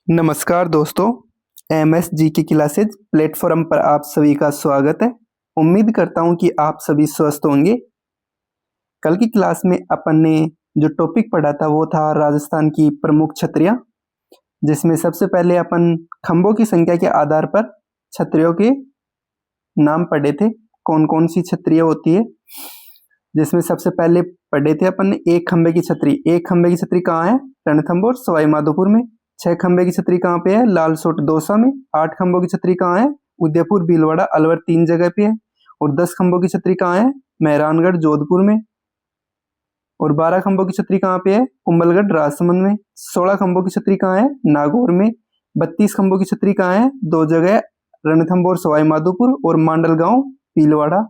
नमस्कार दोस्तों। एमएस जी की क्लासेज प्लेटफॉर्म पर आप सभी का स्वागत है। उम्मीद करता हूं कि आप सभी स्वस्थ होंगे। कल की क्लास में अपन ने जो टॉपिक पढ़ा था वो था राजस्थान की प्रमुख छतरियां, जिसमें सबसे पहले अपन खंभों की संख्या के आधार पर छतरियों के नाम पढ़े थे, कौन कौन सी छतरियां होती है। जिसमें सबसे पहले पढ़े थे अपन ने एक खंभे की छतरी। एक खंभे की छतरी कहाँ है? रणथंभौर सवाई माधोपुर में। 6 खंभे की छतरी कहाँ पे है? लालसोट दौसा में। 8 खंभों की छतरी कहाँ है? उदयपुर, भीलवाड़ा, अलवर 3 जगह पे है। और 10 खंभों की छतरी कहाँ है? मेहरानगढ़, जोधपुर में। और 12 खंभों की छतरी कहाँ पे है? कुंभलगढ़, राजसमंद में। 16 खंभों की छतरी कहाँ है? नागौर में। 32 खंभों की छतरी कहाँ है? 2 जगह, रणथंभौर सवाई माधोपुर और मांडल गांव, भीलवाड़ा।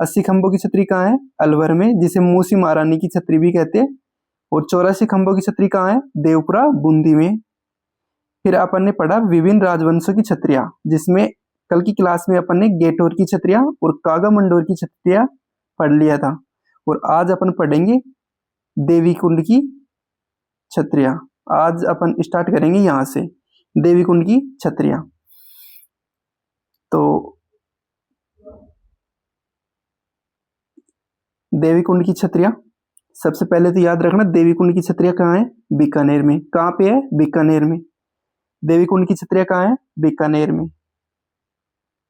80 खंभों की छतरी कहाँ है? अलवर में, जिसे मूसी महारानी की छतरी भी कहते हैं। और 84 खंभों की छतरी कहाँ है? देवपुरा, बूंदी में। फिर अपन ने पढ़ा विभिन्न राजवंशों की छतरियां, जिसमें कल की क्लास में अपन ने गेटोर की छतरियां और कागा मंडोर की छतरियां पढ़ लिया था। और आज अपन पढ़ेंगे देवी कुंड की छतरियां। आज अपन स्टार्ट करेंगे यहां से, देवी कुंड की छतरियां। तो देवी कुंड की छतरियां, सबसे पहले तो याद रखना देवी कुंड की छतरियां कहाँ है? बीकानेर में। कहाँ पे है? बीकानेर में। देवी कुंड की छतरियां कहाँ है? बीकानेर में।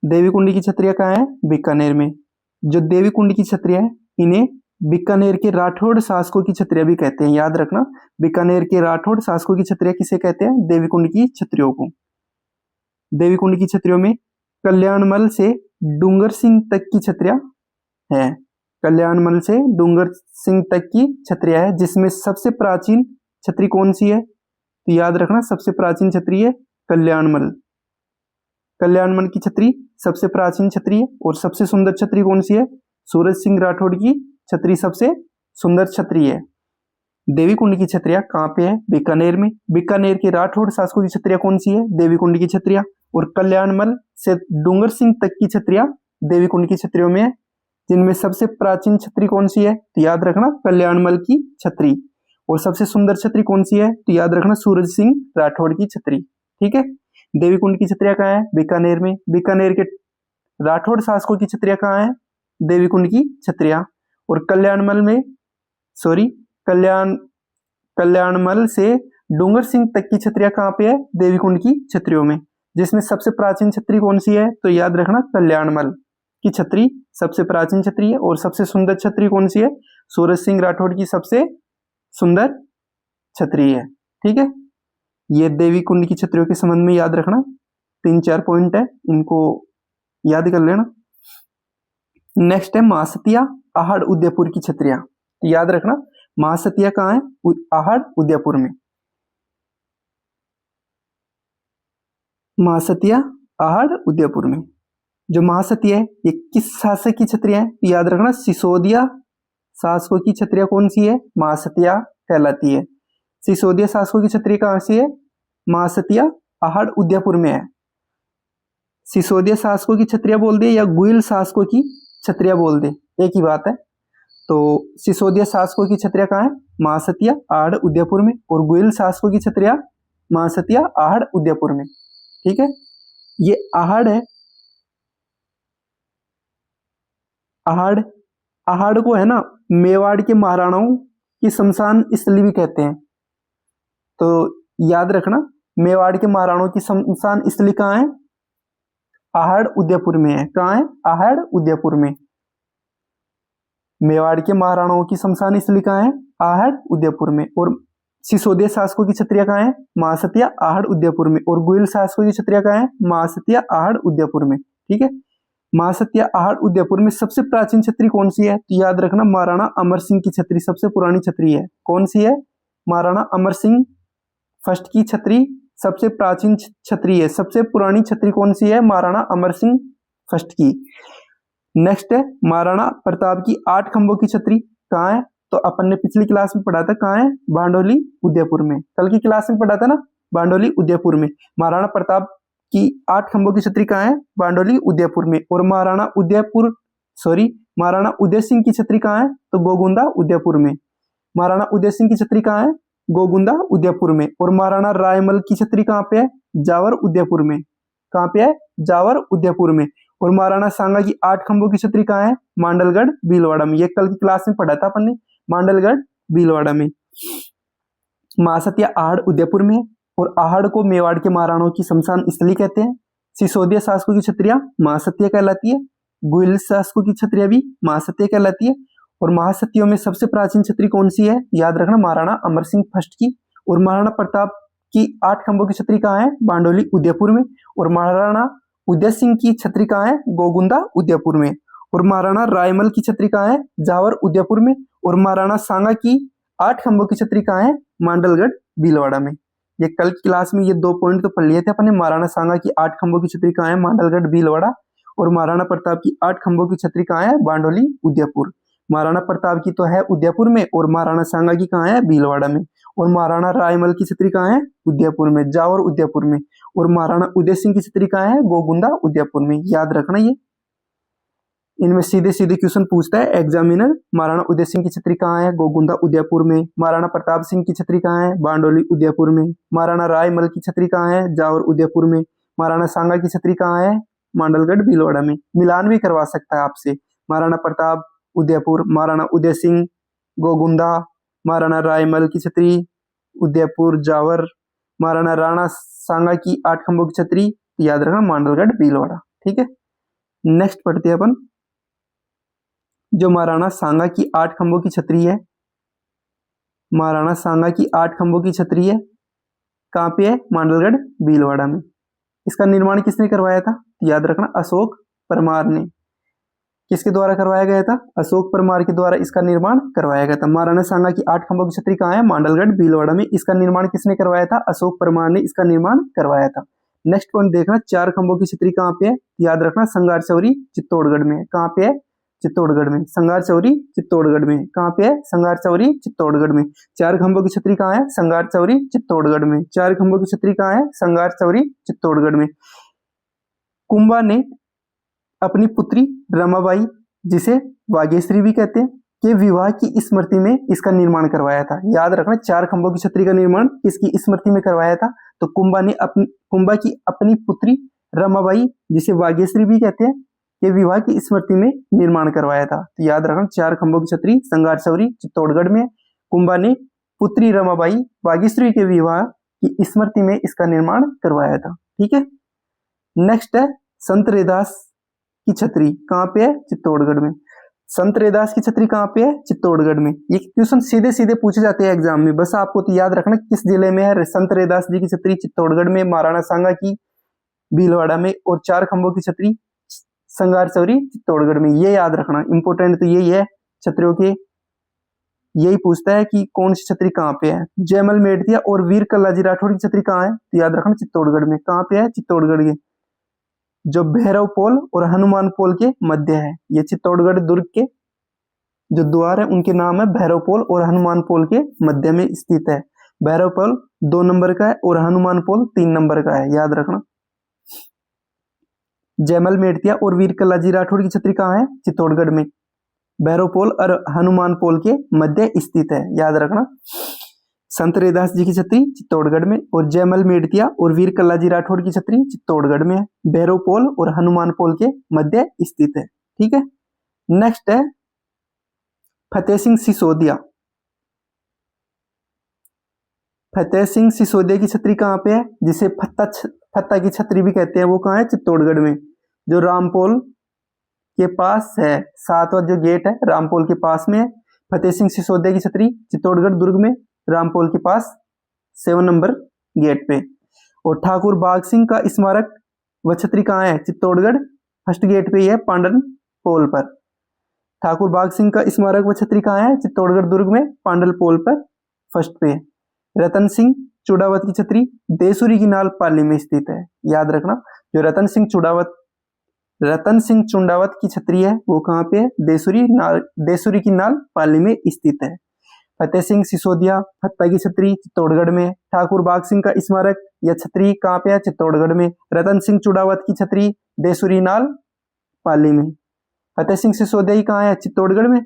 देवी कुंड की छतरियां कहाँ है? बीकानेर में। जो देवी कुंड की छतरियां है, इन्हें बीकानेर के राठौड़ शासकों की छतरियां भी कहते हैं। याद रखना, बीकानेर के राठौड़ शासकों की छतरियां किसे कहते हैं? देवी कुंड की छतरियों को। देवी कुंड की छतरियों में कल्याणमल से डूंगर सिंह तक की छतरियां है। कल्याणमल से डूंगर सिंह तक की छतरियां है, जिसमें सबसे प्राचीन छतरी कौन सी है? तो याद रखना, सबसे प्राचीन छतरी है कल्याणमल। कल्याणमल की छतरी सबसे प्राचीन छतरी है। और सबसे सुंदर छतरी कौन सी है? सूरज सिंह राठौड़ की छतरी सबसे सुंदर छतरी है। देवी कुंड की छतरियां कहाँ पे है? बीकानेर में। बीकानेर के राठौड़ शासकों की छतरियां कौन सी है? देवी कुंड की छतरियां। और कल्याणमल से डूंगर सिंह तक की छतरियां देवी कुंड की छतरियों में है, जिनमें सबसे प्राचीन छतरी कौन सी है? तो याद रखना, कल्याणमल की छतरी। और सबसे सुंदर छतरी कौन सी है? तो याद रखना, सूरज सिंह राठौड़ की छतरी। ठीक है। देवी कुंड की छतरियां कहाँ है? बीकानेर में। बीकानेर के राठौड़ शासकों की छतरियां कहाँ है? देवी कुंड की छतरियां। और कल्याणमल में, सॉरी, कल्याणमल से डूंगर सिंह तक की छतरियां कहाँ पे है? देवी कुंड की छतरियों में। जिसमें सबसे प्राचीन छतरी कौन सी है? तो याद रखना, कल्याणमल की छतरी सबसे प्राचीन छतरी है। और सबसे सुंदर छतरी कौन सी है? सूरज सिंह राठौड़ की सबसे सुंदर छतरी है। ठीक है। ये देवी कुंड की छतरियों के संबंध में याद रखना, 3-4 पॉइंट है, इनको याद कर लेना। नेक्स्ट है महासतिया, आहड़, उदयपुर की छतरियां। याद रखना, महासतिया कहाँ है? आहड़, उदयपुर में। महासतिया, आहड़, उदयपुर में। जो महासतिया है, ये किस शासक की छतरियां है? याद रखना, सिसोदिया शासकों की छतरियां कौन सी है? महासतिया कहलाती है। सिसोदिया शासकों की छतरी कहाँ सी है? महासतिया, आहड़, उदयपुर में है। सिसोदिया शासकों की छतरियां बोल दे या गुइल शासकों की छतरियां बोल दे, एक ही बात है। तो सिसोदिया शासकों की छतरियां कहाँ है? महासतिया, आहड़, उदयपुर में। और गुइल शासकों की छतरियां महासतिया, आहड़, उदयपुर में। ठीक है। ये आहड़ है, आहड़, आहड़ को है ना, मेवाड़ के महाराणाओं की शमशान स्थली भी कहते हैं। तो याद रखना, मेवाड़ के महाराणाओं की शमशान स्थली कहाँ है? आहड़, उदयपुर में है। कहाँ है? आहड़, उदयपुर में। मेवाड़ के महाराणाओं की शमशान स्थली कहाँ है? आहड़, उदयपुर में। और सिसोदिया शासकों की छतरियां कहाँ है? महासतिया, आहड़, उदयपुर में। और गुइल शासकों की छतरियां कहाँ है? महासतिया, आहड़, उदयपुर में। ठीक है। महासतिया, आहड़, उदयपुर में सबसे प्राचीन छतरी कौन सी है? तो याद रखना, महाराणा अमर सिंह की छतरी सबसे पुरानी छतरी है। कौन सी है? महाराणा अमर सिंह फर्स्ट की छतरी सबसे प्राचीन छतरी है। सबसे पुरानी छतरी कौन सी है? महाराणा अमर सिंह फर्स्ट की। नेक्स्ट है महाराणा प्रताप की 8 खंभों की छतरी। कहाँ है? तो अपन ने पिछली क्लास में पढ़ा था, कहाँ है? बांडोली, उदयपुर में। कल की क्लास में पढ़ा था ना, बांडोली, उदयपुर में। महाराणा प्रताप की 8 खंभों की छतरी कहाँ है? बांडोली, उदयपुर में। और महाराणा उदय सिंह की छतरी कहाँ है? तो गोगुंदा, उदयपुर में। महाराणा उदय सिंह की छतरी कहाँ है? गोगुंदा उदयपुर में। और महाराणा रायमल की छतरी कहाँ पे है? जावर उदयपुर में। कहाँ पे है? जावर उदयपुर में। और महाराणा सांगा की 8 खंभों की छतरी कहाँ है? मांडलगढ़ भीलवाड़ा में। ये कल की क्लास में पढ़ा था अपन ने, मांडलगढ़ भीलवाड़ा में। महासतिया आहड़ उदयपुर में। और आहड़ को मेवाड़ के महाराणाओं की शमशान स्थली कहते हैं। सिसोदिया शासकों की छतरियां महासतिया कहलाती है। गुहिल शासकों की छतरियां भी महासतिया कहलाती है। और महासतियों में सबसे प्राचीन छतरी कौन सी है? याद रखना, महाराणा अमर सिंह फर्स्ट की। और महाराणा प्रताप की 8 खंभों की छतरी कहाँ है? बांडोली उदयपुर में। और महाराणा उदय सिंह की छतरी कहाँ है? गोगुंदा उदयपुर में। और महाराणा रायमल की छतरी कहाँ है? जावर उदयपुर में। और महाराणा सांगा की 8 खंभों की छतरी कहाँ है? मांडलगढ़ भीलवाड़ा में। ये कल की क्लास में ये 2 पॉइंट तो पढ़ लिए थे अपने। महाराणा सांगा की 8 खंभों की छतरी कहाँ है? मांडलगढ़ भीलवाड़ा। और महाराणा प्रताप की 8 खंभों की छतरी कहाँ है? बांडोली उदयपुर। महाराणा प्रताप की तो है उदयपुर में, और महाराणा सांगा की कहाँ है? भीलवाड़ा में। और महाराणा रायमल की छतरी कहाँ है? उदयपुर में, जावर उदयपुर में। और महाराणा उदय सिंह की छतरी कहाँ है? गोगुंदा उदयपुर में। याद रखना, ये इनमें सीधे सीधे क्वेश्चन पूछता है एग्जामिनर। महाराणा उदय सिंह की छतरी कहाँ है? गोगुंदा उदयपुर में। महाराणा प्रताप सिंह की छतरी कहाँ है? बांडोली उदयपुर में। महाराणा रायमल की छतरी कहाँ है? जावर उदयपुर में। महाराणा सांगा की छतरी कहाँ है? मांडलगढ़ भीलवाड़ा में। मिलान भी करवा सकता है आपसे। महाराणा प्रताप उदयपुर, महाराणा उदय सिंह गोगुंदा, महाराणा रायमल की छतरी उदयपुर जावर, महाराणा राणा सांगा की 8 खंभों की छतरी याद रखना मांडलगढ़ भीलवाड़ा। ठीक है, नेक्स्ट पढ़ते हैं अपन। जो महाराणा सांगा की 8 खंभों की छतरी है, महाराणा सांगा की 8 खंभों की छतरी है, कहाँ पे है? मांडलगढ़ भीलवाड़ा में। इसका निर्माण किसने करवाया था? याद रखना, अशोक परमार ने। किसके द्वारा करवाया गया था? अशोक परमार के द्वारा इसका निर्माण करवाया गया था। महाराणा सांगा की 8 खंभों की छतरी कहाँ है? मांडलगढ़ भीलवाड़ा में। इसका निर्माण किसने करवाया था? अशोक परमार ने इसका निर्माण करवाया था। नेक्स्ट पॉइंट देखना, 4 खंभों की छतरी कहाँ पे है? याद रखना, संगार चौरी चित्तौड़गढ़ में। कहाँ पे है? चित्तौड़गढ़ में। संगार चौरी चित्तौड़गढ़ में। कहाँ पे है? संगार चौरी चित्तौड़गढ़ में। 4 खंभों की छतरी कहाँ है? संगार चौरी चित्तौड़गढ़ में। 4 खंभों की छतरी कहाँ है? संगार चौरी चित्तौड़गढ़ में। कुंभा ने अपनी पुत्री रमाबाई, जिसे वागेश्वरी भी कहते हैं, के विवाह की स्मृति में इसका निर्माण करवाया था। याद रखना, 4 खंभों की छतरी का निर्माण किसकी स्मृति में करवाया था? तो कुंभा की अपनी पुत्री रमाबाई, जिसे वागेश्वरी भी कहते हैं, के विवाह की स्मृति में निर्माण करवाया था। तो याद रखना, 4 खंभों की छतरी संगार चौरी चित्तौड़गढ़ में। कुंभा ने पुत्री रमाबाई वागेश्वरी के विवाह की स्मृति में इसका निर्माण करवाया था। ठीक है, नेक्स्ट है संत रैदास की छतरी। कहाँ पे है? चित्तौड़गढ़ में। संत रैदास की छतरी कहाँ पे है? चित्तौड़गढ़ में। ये क्वेश्चन सीधे सीधे पूछे जाते हैं एग्जाम में, बस आपको तो याद रखना किस जिले में है। संत रैदास जी की छतरी चित्तौड़गढ़ में, महाराणा सांगा की भीलवाड़ा में, और 4 खंभों की छतरी संगार चौरी चित्तौड़गढ़ में। ये याद रखना, इंपोर्टेंट तो यही है छतरियों के, यही पूछता है कि कौन सी छतरी कहाँ पे है। जयमल मेड़तिया और वीर कल्लाजी राठौड़ की छतरी कहाँ है? तो याद रखना, चित्तौड़गढ़ में। कहाँ पे है? चित्तौड़गढ़ के, जो भैरव पोल और हनुमान पोल के मध्य है। ये चित्तौड़गढ़ दुर्ग के जो द्वार है उनके नाम है भैरव पोल और हनुमान पोल के मध्य में स्थित है। भैरव पोल 2 नंबर का है और हनुमान पोल 3 नंबर का है, याद रखना। जयमल मेड़तिया और वीर कल्लाजी राठौड़ की छतरी कहाँ है? चित्तौड़गढ़ में। भैरव पोल और हनुमान पोल के मध्य स्थित है, याद रखना। संत रैदास जी की छतरी चित्तौड़गढ़ में, और जयमल मेड़तिया और वीर कल्लाजी राठौड़ की छतरी चित्तौड़गढ़ में है। भैरव पोल और हनुमान पोल के मध्य स्थित है। ठीक है, नेक्स्ट है फतेह सिंह सिसोदिया। फतेह सिंह सिसोदिया की छतरी कहाँ पे है? जिसे फत्ता की छतरी भी कहते हैं, वो कहाँ है? चित्तौड़गढ़ में, जो रामपोल के पास है। 7वां जो गेट है रामपोल के पास में है। फतेह सिंह सिसोदिया की छतरी चित्तौड़गढ़ दुर्ग में, रामपोल के पास 7 नंबर गेट पे। और ठाकुर बाघ सिंह का स्मारक व छतरी कहाँ है? चित्तौड़गढ़ फर्स्ट गेट पे ही है, पांडन पोल पर। ठाकुर बाघ सिंह का स्मारक व छतरी कहाँ है? चित्तौड़गढ़ दुर्ग में, पांडल पोल पर फर्स्ट पे। रतन सिंह चुड़ावत की छतरी देसुरी की नाल पाली में स्थित है, याद रखना। जो रतन सिंह चुंडावत की छतरी है वो कहाँ पे है? देसुरी की नाल पाली में स्थित है। फतेह सिंह सिसोदिया फत्ता की छतरी चित्तौड़गढ़ में। ठाकुर बाघ सिंह का स्मारक या छतरी कहाँ पे है? चित्तौड़गढ़ में। रतन सिंह चुड़ावत की छतरी देसुरी नाल पाली में। फतेह सिंह सिसोदिया कहाँ है? चित्तौड़गढ़ में।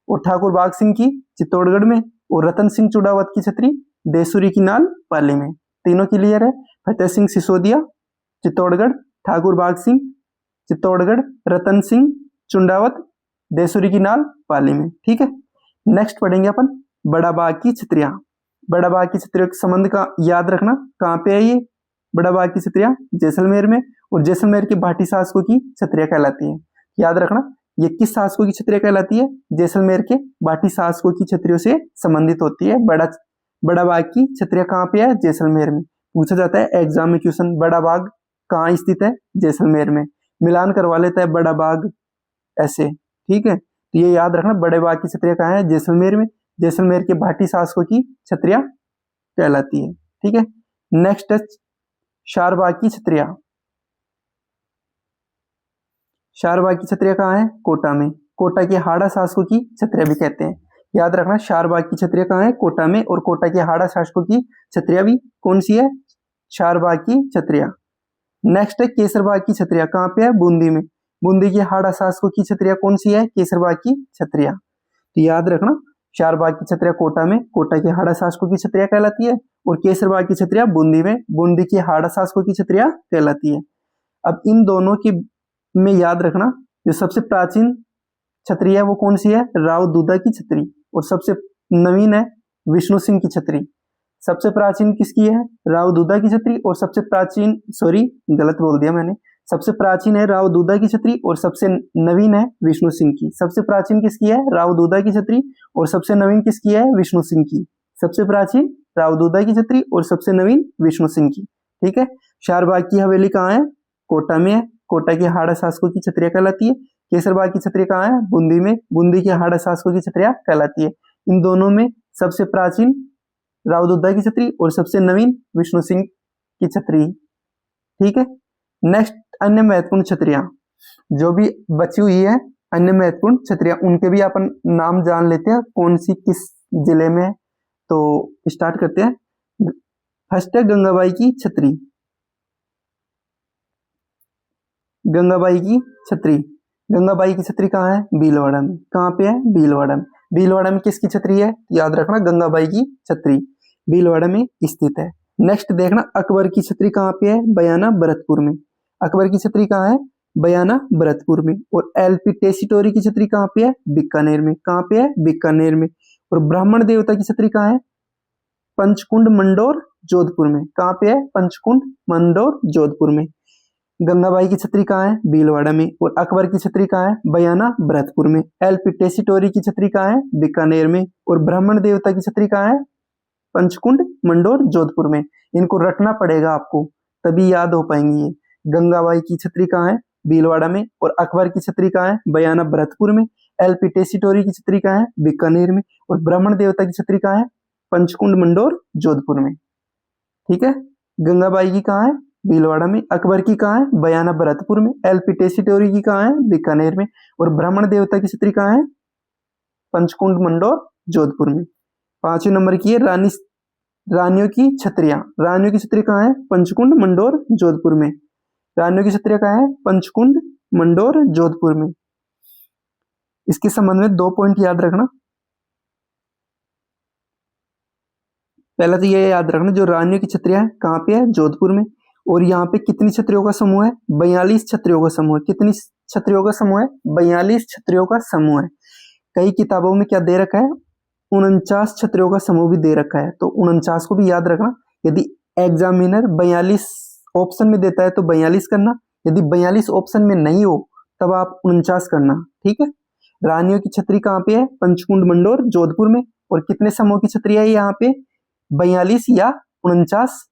और ठाकुर बाघ सिंह की चित्तौड़गढ़ में। और रतन सिंह चुड़ावत की छतरी देसुरी की नाल पाली में। तीनों क्लियर है। फतेह सिंह सिसोदिया चित्तौड़गढ़, ठाकुर बाग सिंह चित्तौड़गढ़, रतन सिंह चुंडावत देसुरी की नाल पाली में। ठीक है, नेक्स्ट पढ़ेंगे अपन बड़ा बाग की छतरिया। बड़ा बाग की छतरियों के संबंध का याद रखना, कहाँ पे है ये बड़ा बाग की छतरिया? जैसलमेर में। और जैसलमेर की भाटी शासकों की छतरिया कहलाती है। याद रखना, ये किस शासकों की छतरिया कहलाती है? जैसलमेर के भाटी शासकों की छतरियों से संबंधित होती है। बड़ा बाग की छतरिया कहाँ पे है? जैसलमेर में। पूछा जाता है एग्जाम में क्वेश्चन, बड़ा बाग कहाँ स्थित है? जैसलमेर में। मिलान करवा लेता है बड़ा बाग ऐसे। ठीक है, तो ये याद रखना, बड़े बाग की छतरिया कहाँ है? जैसलमेर में। जैसलमेर के भाटी शासकों की छतरिया कहलाती है। ठीक है, नेक्स्ट है शारबाग की छतरिया। शारबाग की छतरिया कहाँ है? कोटा में। कोटा के हाड़ा शासकों की छतरिया भी कहते हैं। याद रखना, शारबाग की छतरिया कहाँ है? कोटा में। और कोटा के हाड़ा शासकों की छतरिया भी कौन सी है? शारबाग की छतरिया। नेक्स्ट है केसरबाग की छतरिया, कहाँ पे है? बूंदी में। बूंदी की हाड़ा शासकों की छतरिया कौन सी है? केसरबाग की छतरिया। तो याद रखना, शारबाग की छतरिया कोटा में, कोटा की हाड़ा शासकों की छतरिया कहलाती है। और केसरबाग की छतरिया बूंदी में, बूंदी की हाड़ा शासकों की छतरिया कहलाती है। अब इन दोनों की में याद रखना, जो सबसे प्राचीन छतरी है वो कौन सी है? राव दूधा की छतरी। और सबसे नवीन है विष्णु सिंह की छतरी। सबसे प्राचीन किसकी है? राव दूधा की छतरी। और सबसे प्राचीन, सॉरी गलत बोल दिया मैंने, सबसे प्राचीन है राव दूधा की छतरी और सबसे नवीन है विष्णु सिंह की। सबसे प्राचीन किसकी है? राव दूधा की छतरी। और सबसे नवीन किसकी है? विष्णु सिंह की। सबसे प्राचीन राव दूधा की छतरी और सबसे नवीन विष्णु सिंह की। ठीक है, शारबाग की हवेली कहाँ है? कोटा में है। कोटा की हाड़ा शासकों की छतरिया कहलाती है। केसरबाग की छतरी कहाँ है? बूंदी में। बूंदी की हाड़ा शासकों की छतरिया कहलाती है। इन दोनों में सबसे प्राचीन राव दूधा की छतरी और सबसे नवीन विष्णु सिंह की छतरी। ठीक है, नेक्स्ट अन्य महत्वपूर्ण छतरियां जो भी बची हुई है, अन्य महत्वपूर्ण छतरियां, उनके भी अपन नाम जान लेते हैं कौन सी किस जिले में है। तो स्टार्ट करते हैं। फर्स्ट है गंगाबाई की छतरी। गंगाबाई की छतरी। गंगाबाई की छतरी कहाँ है? भीलवाड़ा में। कहाँ पे है? भीलवाड़ा में। भीलवाड़ा में किसकी छतरी है? याद रखना, गंगाबाई की छतरी भीलवाड़ा में स्थित है। नेक्स्ट देखना, अकबर की छतरी कहाँ पे है? बयाना भरतपुर में। अकबर की छतरी कहाँ है? बयाना भरतपुर में। और एलपी टेसीटोरी की छतरी कहाँ पे है? बीकानेर में। कहाँ पे है? बीकानेर में। और ब्राह्मण देवता की छतरी कहाँ है? पंचकुंड मंडोर जोधपुर में। कहाँ पे है? पंचकुंड मंडोर जोधपुर में। गंगाबाई की छतरी कहाँ है? भीलवाड़ा में। और अकबर की छतरी कहाँ है? बयाना भरतपुर में। एलपी टेसीटोरी की छतरी कहाँ है? बीकानेर में। और ब्राह्मण देवता की छतरी कहाँ है? पंचकुंड मंडोर जोधपुर में। इनको रटना पड़ेगा आपको, तभी याद हो पाएंगी ये। गंगाबाई की छतरी कहाँ है? भीलवाड़ा में। और अकबर की छतरी कहाँ है? बयाना भरतपुर में। एलपी टेसीटोरी की छतरी कहाँ है? बीकानेर में। और ब्राह्मण देवता की छतरी कहाँ है? पंचकुंड मंडोर जोधपुर में। ठीक है, गंगाबाई की कहाँ है? भीलवाड़ा में। अकबर की कहाँ है? बयाना भरतपुर में। एलपी टेसीटोरी की कहाँ है? बीकानेर में। और ब्राह्मण देवता की छतरी कहाँ है? पंचकुंड मंडोर जोधपुर में। 5वें नंबर की है रानियों की छतरियां। रानियों की छतरी कहाँ है? पंचकुंड मंडोर जोधपुर में। रानियों की छतरियां कहाँ है? पंचकुंड मंडोर जोधपुर में। इसके संबंध में 2 पॉइंट याद रखना। पहला तो ये याद रखना, जो रानियों की छतरियां है कहाँ पे है? जोधपुर में। और यहाँ पे कितनी छतरियों का समूह है? 42 छतरियों का समूह है। कितनी छतरियों का समूह है? 42 छतरियों का समूह है। कई किताबों में क्या दे रखा है? 49 छतरियों का समूह भी दे रखा है। तो 49 को भी याद रखना। यदि एग्जामिनर 42 ऑप्शन में देता है तो 42 करना, यदि 42 ऑप्शन में नहीं हो तब आप 49 करना। ठीक है, रानियों की छतरी कहाँ पे है? पंचकुंड मंडोर जोधपुर में। और कितने समूह की छतरी है यहाँ पे? 42 या 49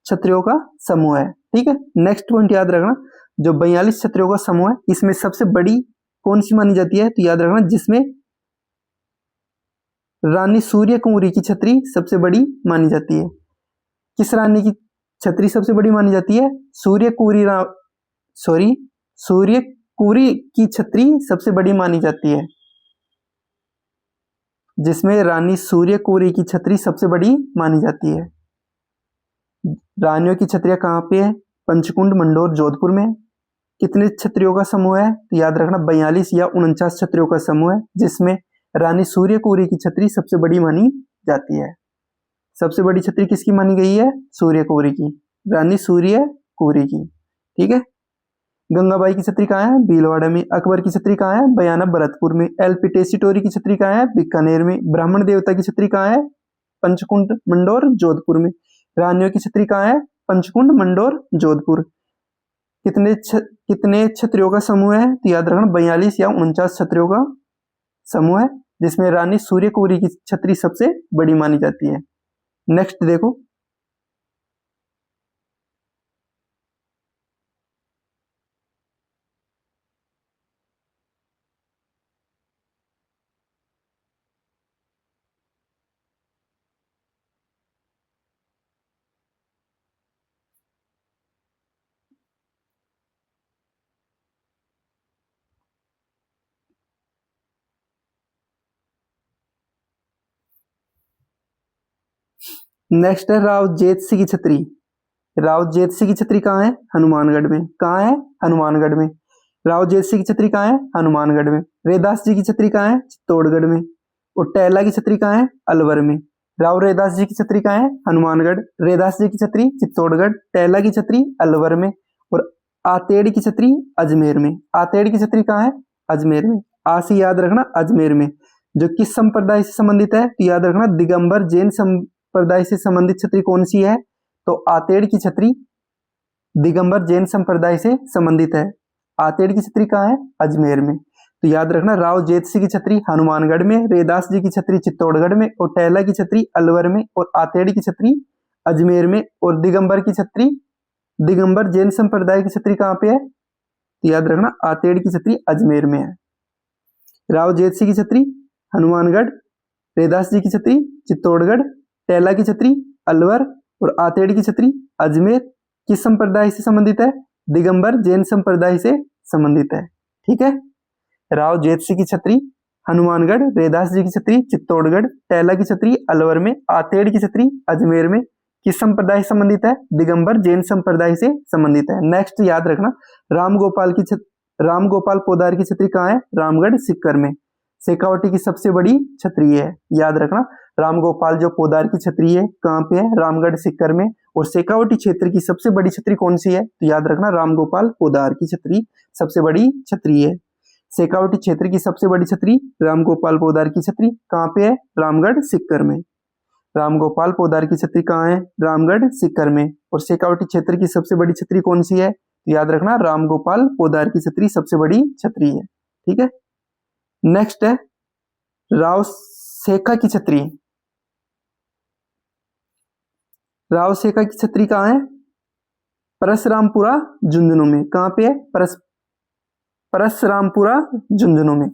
छतरियों का समूह है। ठीक है, नेक्स्ट पॉइंट याद रखना, जो 42 छतरियों का समूह है इसमें सबसे बड़ी कौन सी मानी जाती है? तो याद रखना, जिसमें रानी सूर्य कुंवरी की छतरी सबसे बड़ी मानी जाती है। किस रानी की छतरी सबसे बड़ी मानी जाती है? सूर्य कुंवरी की छतरी सबसे बड़ी मानी जाती है, जिसमें रानी सूर्य कुंवरी की छतरी सबसे बड़ी मानी जाती है। रानियों की छतरियां कहाँ पे है? पंचकुंड मंडोर जोधपुर में। कितने छतरियों का समूह है? तो याद रखना, 42 या 49 छतरियों का समूह है, जिसमें रानी सूर्य कुंवरी की छतरी सबसे बड़ी मानी जाती है। सबसे बड़ी छतरी किसकी मानी गई है? सूर्य कुंवरी की, रानी सूर्य कुंवरी की। ठीक है। गंगाबाई की छतरी कहाँ है? भीलवाड़ा में। अकबर की छतरी कहाँ है? बयाना भरतपुर में। एलपी टेसीटोरी की छतरी कहाँ है? बीकानेर में। ब्राह्मण देवता की छतरी कहाँ है? पंचकुंड मंडोर जोधपुर में। रानियों की छतरी कहाँ है? पंचकुंड मंडोर जोधपुर। कितने छतरियों का समूह है? तो याद रखना 42 या 49 छतरियों का समूह है, जिसमें रानी सूर्य कुंवरी की छतरी सबसे बड़ी मानी जाती है। नेक्स्ट देखो, नेक्स्ट है राव जेतसी की छतरी। राव जेतसी की छतरी कहाँ है? हनुमानगढ़ में। कहाँ है? हनुमानगढ़ में। राव जेतसी की छतरी कहाँ है? हनुमानगढ़ में। रैदास जी की छतरी कहाँ है? चित्तौड़गढ़ में। और टैला की छतरी कहाँ है? अलवर में। राव रैदास जी की छतरी कहाँ है? हनुमानगढ़। रैदास जी की छतरी चित्तौड़गढ़। टैला की छतरी अलवर में। और आतेड़ की छतरी अजमेर में। आतेड़ की छतरी कहाँ है? अजमेर में। आ से याद रखना अजमेर में। जो किस संप्रदाय से संबंधित है? तो याद रखना दिगंबर जैन संप्रदाय से संबंधित छतरी कौन सी है? तो आतेड़ की छतरी दिगंबर जैन संप्रदाय से संबंधित है। आतेड़ की छतरी कहाँ है? अजमेर में। तो याद रखना राव जेतसी की छतरी हनुमानगढ़ में, रैदास जी की छतरी चित्तौड़गढ़ में, और टैला की छतरी अलवर में, और आतेड़ की छतरी अजमेर में, और दिगंबर की छतरी दिगंबर जैन संप्रदाय की छतरी कहाँ पे है? तो याद रखना आतेड़ की छतरी अजमेर में है। राव जेतसी की छतरी हनुमानगढ़, रैदास जी की छतरी चित्तौड़गढ़, टैला की छतरी अलवर, और आतेड़ की छतरी अजमेर किस संप्रदाय से संबंधित है? दिगंबर जैन संप्रदाय से संबंधित है। ठीक है। राव जेतसी की छतरी हनुमानगढ़, रैदास जी की छतरी चित्तौड़गढ़, टैला की छतरी अलवर में, आतेड़ की छतरी अजमेर में किस संप्रदाय से संबंधित है? दिगंबर जैन संप्रदाय से संबंधित है। नेक्स्ट याद रखना राम गोपाल पोदार की छतरी कहाँ है? रामगढ़ सिक्कर में। शेखावटी की सबसे बड़ी छतरी है, याद रखना। राम गोपाल जो पोदार की छतरी है कहाँ पे है? रामगढ़ सिक्कर में। और शेखावटी क्षेत्र की सबसे बड़ी छतरी कौन सी है? तो याद रखना राम गोपाल पोदार की छतरी सबसे बड़ी छतरी है। शेखावटी क्षेत्र की सबसे बड़ी छतरी राम गोपाल पोदार की छतरी कहाँ पे है? रामगढ़ सिक्कर में। राम गोपाल पोदार की छतरी कहाँ है? रामगढ़ सिक्कर में। और शेखावटी क्षेत्र की सबसे बड़ी छतरी कौन सी है? तो याद रखना राम गोपाल पोदार की छतरी सबसे बड़ी छतरी है। ठीक है। नेक्स्ट है राव शेखा की छतरी। राव शेखा की छतरी कहाँ है? परसरामपुरा झुंझुनू में। कहाँ पे है? परसरामपुरा झुंझुनू में।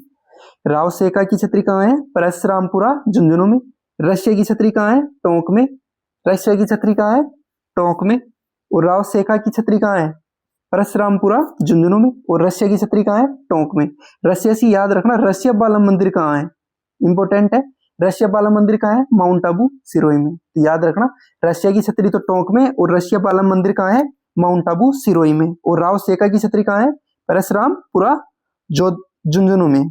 राव शेखा की छतरी कहाँ है? परसरामपुरा झुंझुनू में। रशिया की छतरी कहाँ है? टोंक में। रशिया की छतरी कहाँ है? टोंक में। और राव शेखा की छतरी कहाँ है? परसरामपुरा झुंझुनू में। और रशिया की छतरी कहाँ है? टोंक में। रशिया से याद रखना रशिया बालम मंदिर कहाँ है? इंपॉर्टेंट है। रशिया बालम मंदिर कहाँ है? माउंट आबू सिरोही में। तो याद रखना रशिया की छतरी तो टोंक में, और रशिया बालम मंदिर कहाँ है? माउंट आबू सिरोही में। और राव शेखा की छतरी कहाँ है? परसरामपुरा झुंझुनू में।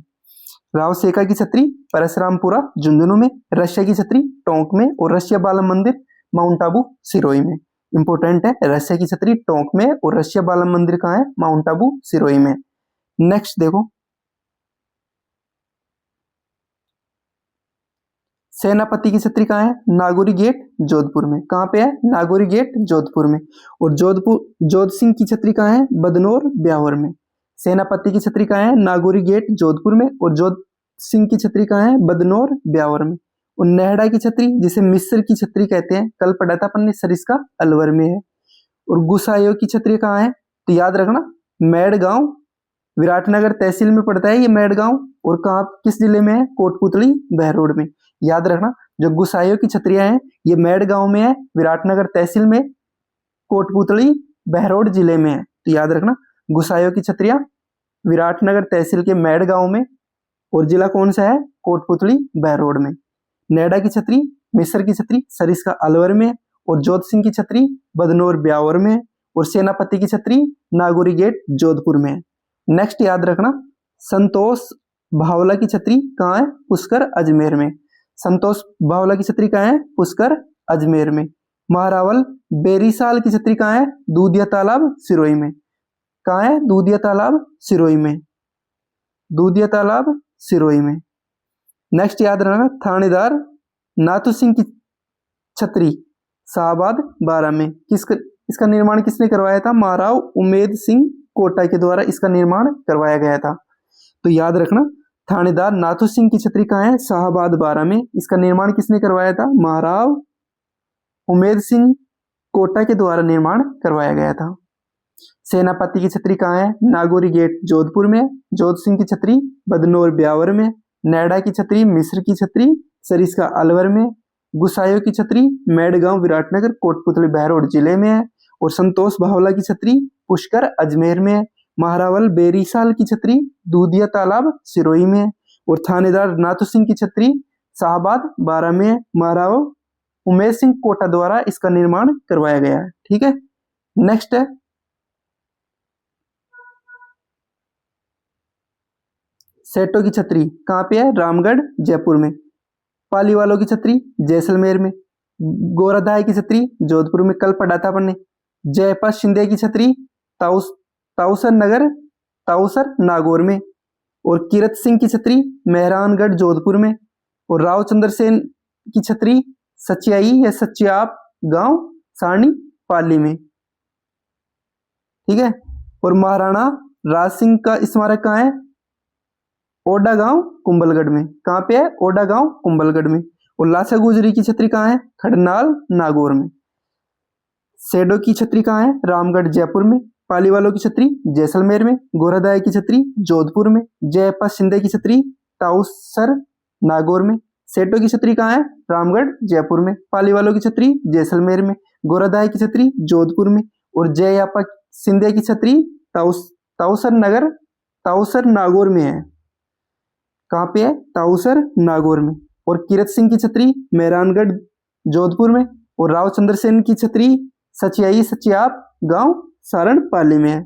राव शेखा की छतरी परसरामपुरा झुंझुनू में, रशिया की छतरी टोंक में, और रशिया बालम मंदिर माउंट आबू सिरोही में। इंपोर्टेंट है, रशिया की छतरी टोंक में और रशिया बालम मंदिर कहाँ है? माउंट आबू सिरोही में। नेक्स्ट देखो, सेनापति की छतरी कहाँ है? नागौरी गेट जोधपुर में। कहाँ पे है? नागौरी गेट जोधपुर में। और जोध सिंह की छतरी कहाँ है? बदनौर ब्यावर में। सेनापति की छतरी कहाँ है? नागौरी गेट जोधपुर में। और जोध सिंह की छतरी कहाँ है? बदनौर ब्यावर में। और नेहड़ा की छतरी जिसे मिस्र की छतरी कहते हैं, कल पढ़ा था अपन ने, सरिस्का अलवर में है। और गुसाइयों की छतरी कहाँ है? तो याद रखना मेड़गांव विराटनगर तहसील में पड़ता है ये मेड़गांव। और कहाँ किस जिले में है? कोटपुतली बहरोड में। याद रखना जो गुसाइयों की छतरियां हैं ये मेड़गांव में है, विराटनगर तहसील में, कोटपुतली बहरोड जिले में है। तो याद रखना गुसाइयों की छतरियां विराटनगर तहसील के मेड़गांव में, और जिला कौन सा है? कोटपुतली बहरोड में। नेडा की छतरी मिस्र की छतरी सरिस्का अलवर में, और जोध सिंह की छतरी बदनौर ब्यावर में, और सेनापति की छतरी नागौरी गेट जोधपुर में। नेक्स्ट याद रखना संतोष भावला की छतरी कहाँ है? पुष्कर अजमेर में। संतोष भावला की छतरी कहाँ है? पुष्कर अजमेर में। महारावल बेरीसाल की छतरी कहाँ है? दूधिया तालाब सिरोही में। कहाँ है? दूधिया तालाब सिरोही में। दूधिया तालाब सिरोही में। नेक्स्ट याद रखना, थानेदार नाथू सिंह की छतरी शाहबाद 12 में इसका निर्माण किसने करवाया था? महाराव उमेद सिंह कोटा के द्वारा इसका निर्माण करवाया गया था। तो याद रखना, थानेदार नाथू सिंह की छतरी कहाँ है? शाहबाद 12 में। इसका निर्माण किसने करवाया था? महाराव उमेद सिंह कोटा के द्वारा निर्माण करवाया गया था। सेनापति की छतरी कहाँ है? नागौरी गेट जोधपुर में। जोध सिंह की छतरी बदनौर ब्यावर में। नैडा की छतरी मिस्र की छतरी सरिस्का अलवर में। गुसाइयों की छतरी मेडगांव विराटनगर कोटपुतली बहरोड जिले में है। और संतोष भावला की छतरी पुष्कर अजमेर में है। महारावल बेरीसाल की छतरी दूधिया तालाब सिरोही में है। और थानेदार नाथू सिंह की छतरी शाहबाद 12 में है। महाराव उमेश सिंह कोटा द्वारा इसका निर्माण करवाया गया है। ठीक है, नेक्स्ट है सेठों की छतरी कहाँ पे है? रामगढ़ जयपुर में। पाली वालों की छतरी जैसलमेर में। गोराधाय की छतरी जोधपुर में, कल पढ़ा था अपन ने। जयपाल शिंदे की छतरी ताउसर नागौर में। और किरत सिंह की छतरी मेहरानगढ़ जोधपुर में। और रावचंद्र सेन की छतरी सचियाई या सचियाप गांव सारणी पाली में। ठीक है, और महाराणा राज सिंह का स्मारक कहाँ है? ओडा गांव कुंभलगढ़ में। कहाँ पे है? ओडा गांव कुंभलगढ़ में। और लाछा गुजरी की छतरी कहाँ है? खड़नाल नागौर में। सेडो की छतरी कहाँ है? रामगढ़ जयपुर में। पाली वालों की छतरी जैसलमेर में। गोरादाय की छतरी जोधपुर में। जयपाल शिंदे की छतरी ताउसर नागौर में। सेठों की छतरी कहाँ है? रामगढ़ जयपुर में। पाली वालों की छतरी जैसलमेर में। गोरादाय की छतरी जोधपुर में। और जयपाल शिंदे की छतरी ताउसर नागौर में है। कहाँ पे है? ताउसर नागौर में। और किरत सिंह की छतरी मेहरानगढ़ जोधपुर में। और रावचंद्र सेन की छतरी सचियाई सचियाप गांव सारण पाली में है।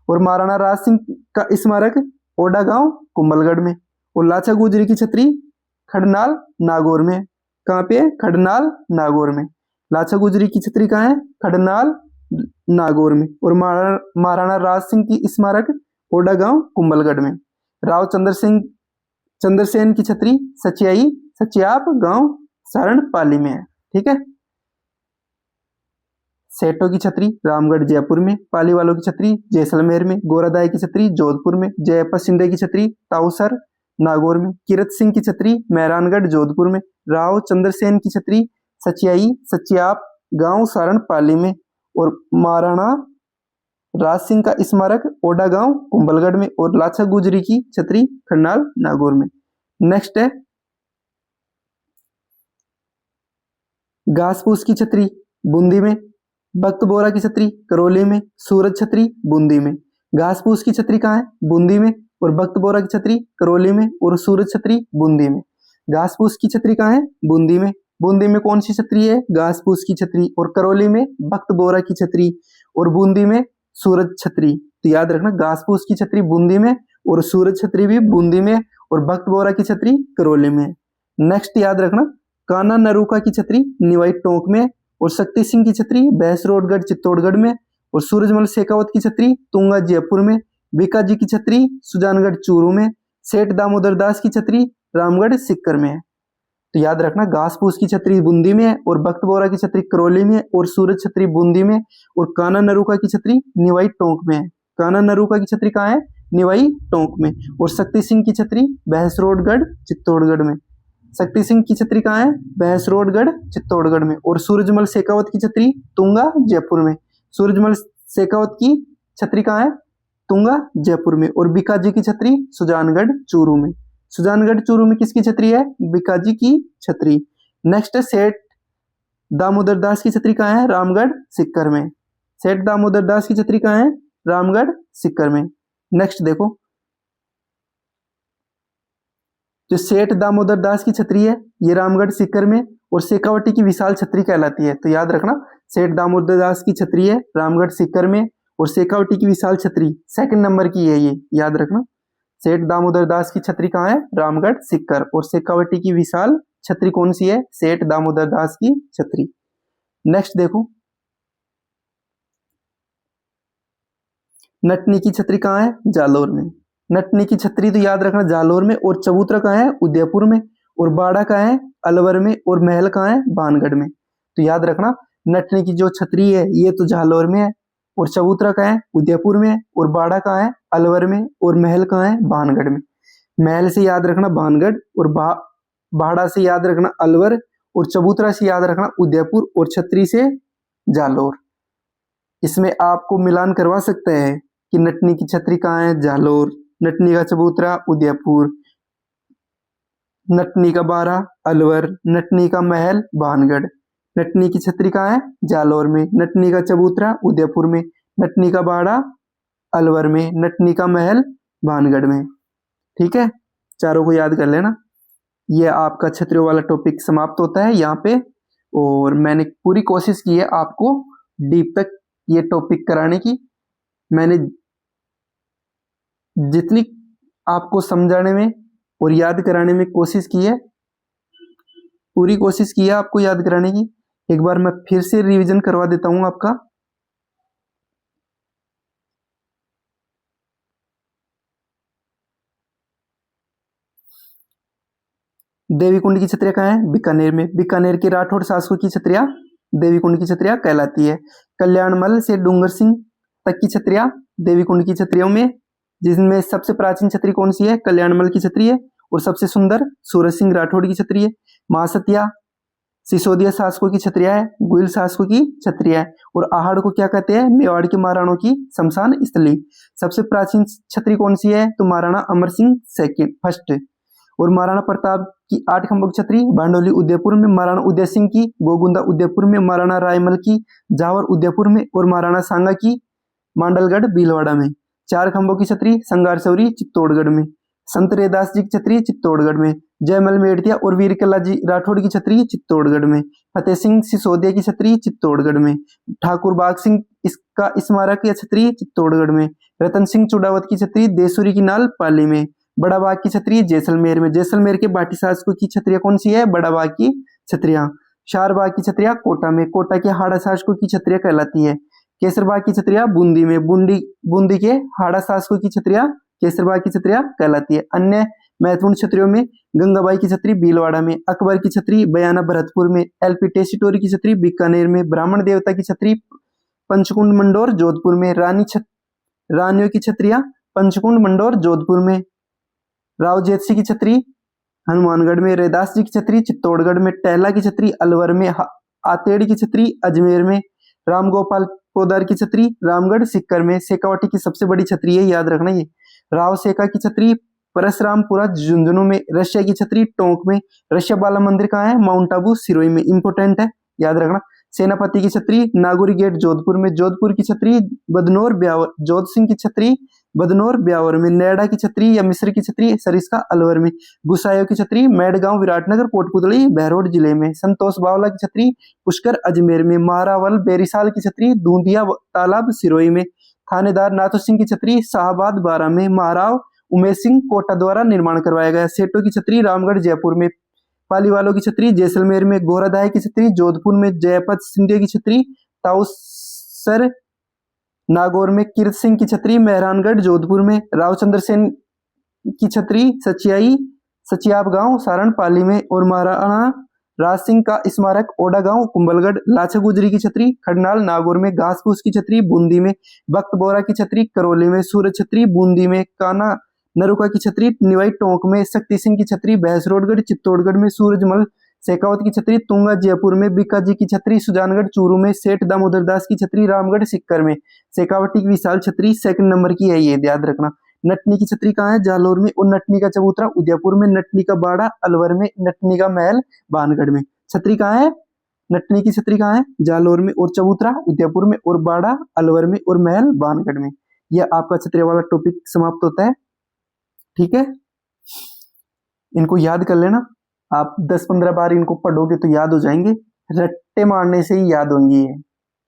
और महाराणा राज सिंह का स्मारक ओडा गांव कुंभलगढ़ में। और लाछा गुजरी की छतरी खड़नाल नागौर में। कहाँ पे है? खड़नाल नागौर में। लाछा गुजरी की छतरी कहाँ है? खड़नाल नागौर में। और महाराणा राज सिंह की स्मारक ओडा गांव कुंभलगढ़ में। चंद्रसेन की छतरी सचियाप गांव सारण पाली में है। ठीक है, सेठों की छतरी रामगढ़ जयपुर में। पाली वालों की छतरी जैसलमेर में। गोरादाय की छतरी जोधपुर में। जयपाल शिंदे की छतरी ताउसर नागौर में। किरत सिंह की छतरी मेहरानगढ़ जोधपुर में। राव चंद्रसेन की छतरी सचियाप गांव सारण पाली में। और महाराणा राज सिंह का स्मारक ओडा गांव कुंभलगढ़ में। और लाछा गुजरी की छतरी खन्नाल नागौर में। नेक्स्ट है घासपूस की छतरी बूंदी में। भक्त बोरा की छतरी करौली में। सूरज छतरी बूंदी में। घासपूस की छतरी कहाँ है? बूंदी में। और भक्त बोरा की छतरी करौली में। और सूरज छतरी बूंदी में। घासपूस की छतरी कहाँ है? बूंदी में। बूंदी में कौन सी छतरी है? घासपूस की छतरी। और करौली में भक्त बोरा की छतरी। और बूंदी में सूरज छतरी। तो याद रखना, घासपूस की छतरी बूंदी में और सूरज छतरी भी बूंदी में और भक्त बोरा की छतरी करौली में। नेक्स्ट याद रखना, काना नरूका की छतरी निवाई टोंक में। और शक्ति सिंह की छतरी बहसरोडगढ़ चित्तौड़गढ़ में। और सूरजमल शेखावत की छतरी तुंगा जयपुर में। बीकाजी की छतरी सुजानगढ़ चूरू में। सेठ दामोदर दास की छतरी रामगढ़ सिक्कर में है। तो याद रखना, घासपूस की छतरी बूंदी में है और भक्त बोरा की छतरी करौली में और सूरज छतरी बूंदी में। और काना नरूका की छतरी निवाई टोंक में है। काना नरूका की छतरी कहाँ है? निवाई टोंक में। और शक्ति सिंह की छतरी बहसरोडगढ़ चित्तौड़गढ़ में। शक्ति सिंह की छतरी कहाँ है? बहसरोडगढ़ चित्तौड़गढ़ में। और सूरजमल शेखावत की छतरी तुंगा जयपुर में। सूरजमल शेखावत की छतरी कहाँ है? तुंगा जयपुर में। और बीकाजी की छतरी सुजानगढ़ चूरू में। सुजानगढ़ चूरू में किसकी छतरी है? बीकाजी की छतरी। नेक्स्ट है सेठ दामोदर दास की छतरी कहाँ है? रामगढ़ सिक्कर में। सेठ दामोदर दास की छतरी कहाँ है? रामगढ़ सिक्कर में। नेक्स्ट देखो, जो सेठ दामोदर दास की छतरी है ये रामगढ़ सिक्कर में और शेखावटी की विशाल छतरी कहलाती है। तो याद रखना, सेठ दामोदर दास की छतरी है रामगढ़ सिक्कर में और शेखावटी की विशाल छतरी सेकंड नंबर की है। ये याद रखना, सेठ दामोदर दास की छतरी कहाँ है? रामगढ़ सिक्कर। और शेखावटी की विशाल छतरी कौन सी है? सेठ दामोदर दास की छतरी। नेक्स्ट देखो, नटनी की छतरी कहाँ है? जालोर में। नटनी की छतरी तो याद रखना जालोर में, और चबूतरा कहाँ है? उदयपुर में। और बाड़ा कहाँ है? अलवर में। और महल कहाँ है? भानगढ़ में। तो याद रखना, नटनी की जो छतरी है ये तो जालोर में है, और चबूतरा कहाँ है? उदयपुर में है। और बाड़ा कहाँ है? अलवर में। और महल कहाँ है? भानगढ़ में। महल से याद रखना भानगढ़, और बाड़ा से याद रखना अलवर, और चबूतरा से याद रखना उदयपुर, और छतरी से जालोर। इसमें आपको मिलान करवा सकते हैं कि नटनी की छतरी कहाँ है? जालोर। नटनी का चबूतरा उदयपुर। नटनी का बाड़ा अलवर। नटनी का महल भानगढ़। नटनी की छतरी कहाँ है? जालोर में। नटनी का चबूतरा उदयपुर में। नटनी का बाड़ा अलवर में। नटनी का महल भानगढ़ में। ठीक है, चारों को याद कर लेना। ये आपका छतरियों वाला टॉपिक समाप्त होता है यहाँ पे, और मैंने पूरी कोशिश की है आपको डीप तक ये टॉपिक कराने की। मैंने जितनी आपको समझाने में और याद कराने में कोशिश की है, पूरी कोशिश की है आपको याद कराने की। एक बार मैं फिर से रिवीजन करवा देता हूँ आपका। देवीकुंड की छतरिया कहाँ है? बीकानेर में। बीकानेर के राठौड़ शासकों की छतरिया देवीकुंड की छतरिया कहलाती है। कल्याणमल से डूंगर सिंह तक की छतरिया देवीकुंड की छतरियों में, जिसमें सबसे प्राचीन छतरी कौन सी है? कल्याणमल की छतरी है। और सबसे सुंदर सूरज सिंह राठौड़ की छतरी है। महासतिया सिसोदिया शासकों की छतरिया है। गुइल शासकों की छतरिया है। और आहड़ को क्या कहते हैं? मेवाड़ के महाराणों की शमशान स्थली। सबसे प्राचीन छतरी कौन सी है? तो महाराणा अमर सिंह सेकंड फर्स्ट। और महाराणा प्रताप की 8 खंभों की छतरी भांडोली उदयपुर में। महाराणा उदय सिंह की गोगुंदा उदयपुर में। महाराणा रायमल की जावर उदयपुर में। और महाराणा सांगा की मांडलगढ़ भीलवाड़ा में। 4 खंभों की छतरी संगार सौरी चित्तौड़गढ़ में। संत रैदास जी की छतरी चित्तौड़गढ़ में। जयमल मेड़तिया और वीरकला जी राठौड़ की छतरी चित्तौड़गढ़ में। फतेह सिंह सिसोदिया की छतरी चित्तौड़गढ़ में। ठाकुर बाग सिंह इसका स्मारक या छतरी चित्तौड़गढ़ में। रतन सिंह चुड़ावत की छतरी देसुरी की नाल पाली में। बड़ा बाग की छतरी जैसलमेर में। जैसलमेर के भाटी शासकों की छतरिया कौन सी है? बड़ा बाग की छतरिया। शार बाग की छतरिया कोटा में। कोटा के हाड़ा शासकों की छतरिया कहलाती है। केसरबाग की छतरिया बूंदी में। बूंदी के हाड़ा शासकों की छतरिया केसरबाग की छतरिया कहलाती है। अन्य महत्वपूर्ण छतरियों में गंगाबाई की छतरी भीलवाड़ा में। अकबर की छतरी बयाना भरतपुर में। एलपी टेसिटोरी की छतरी बीकानेर में। ब्राह्मण देवता की छतरी पंचकुंड मंडोर जोधपुर में। रानियों की छतरिया पंचकुंड मंडोर जोधपुर में। राव जेत सिंह की छतरी हनुमानगढ़ में। रैदास जी की छतरी चित्तौड़गढ़ में। टहला की छतरी अलवर में। आतेड़ की छतरी अजमेर में। राम गोपाल पोदार की छतरी रामगढ़ सिक्कर में। शेखावाटी की सबसे बड़ी छतरी है, याद रखना ये। राव शेखा की छतरी परशुरामपुरा झुंझुनू में। रशिया की छतरी टोंक में। रशिया बाला मंदिर कहाँ है? माउंट आबू सिरोही में। इंपोर्टेंट है, याद रखना। सेनापति की छतरी नागौरी गेट जोधपुर में। जोधपुर की छतरी बदनौर ब्यावर। जोध सिंह की छतरी बदनौर ब्यावर में। नैडा की छतरी या मिस्र की छतरी सरिस्का अलवर में। गुसाइयों की छतरी मेडगांव विराटनगर कोटपुतली बहरोड जिले में। संतोष बावला की छतरी पुष्कर अजमेर में। महारावल बेरीसाल की छतरी दूंदिया तालाब सिरोही में। थानेदार नाथो सिंह की छतरी शाहबाद बारा में। महाराव उमेश सिंह कोटा द्वारा निर्माण करवाया गया। सेठों की छतरी रामगढ़ जयपुर में। पालीवालों की छतरी जैसलमेर में। गोरादाय की छतरी जोधपुर में। जयपत सिंधिया की छतरी ताउसर नागौर में। कीर्त सिंह की छतरी मेहरानगढ़ जोधपुर में। रावचंद्र सेन की छतरी सचियाब गांव सारण पाली में। और महाराणा राज सिंह का स्मारक ओडा गांव कुंभलगढ़। लाछा गुजरी की छतरी खडनाल नागौर में। घास फूस की छतरी बूंदी में। बख्त बोरा की छतरी करौली में। सूरज छतरी बूंदी में। काना नरुका की छतरी निवाई टोंक में। शक्ति सिंह की छतरी भैंसरोडगढ़ चित्तौड़गढ़ में। सूरजमल शेखावत की छतरी तुंगा जयपुर में। बीकाजी की छतरी सुजानगढ़ चूरू में। सेठ दामोदर दास की छतरी रामगढ़ सिक्कर में। शेखावटी की विशाल छतरी 2nd नंबर की है, ये याद रखना। नटनी की छतरी कहाँ है? जालोर में। और नटनी का चबूतरा उदयपुर में। नटनी का बाड़ा अलवर में। नटनी का महल भानगढ़ में। छतरी कहाँ है? नटनी की छतरी कहाँ है? जालोर में। और चबूतरा उदयपुर में। और बाड़ा अलवर में। और महल भानगढ़ में। यह आपका छतरी वाला टॉपिक समाप्त होता है। ठीक है, इनको याद कर लेना। आप 10-15 बार इनको पढ़ोगे तो याद हो जाएंगे। रट्टे मारने से ही याद होंगी ये।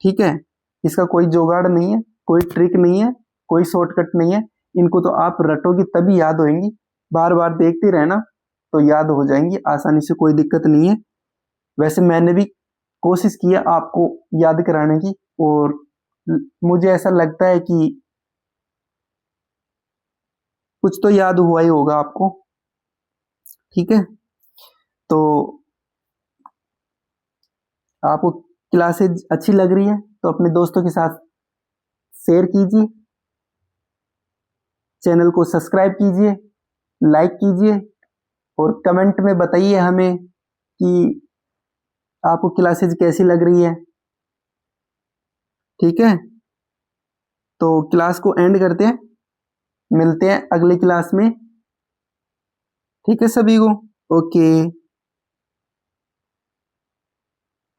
ठीक है, इसका कोई जुगाड़ नहीं है, कोई ट्रिक नहीं है, कोई शॉर्टकट नहीं है। इनको तो आप रटोगे तभी याद होंगी। बार बार देखते रहना तो याद हो जाएंगी आसानी से, कोई दिक्कत नहीं है। वैसे मैंने भी कोशिश की है आपको याद कराने की, और मुझे ऐसा लगता है कि कुछ तो याद हुआ ही होगा आपको। ठीक है, तो आपको क्लासेज अच्छी लग रही है तो अपने दोस्तों के साथ शेयर कीजिए, चैनल को सब्सक्राइब कीजिए, लाइक कीजिए और कमेंट में बताइए हमें कि आपको क्लासेज कैसी लग रही है। ठीक है, तो क्लास को एंड करते हैं, मिलते हैं अगली क्लास में। ठीक है सभी को, ओके।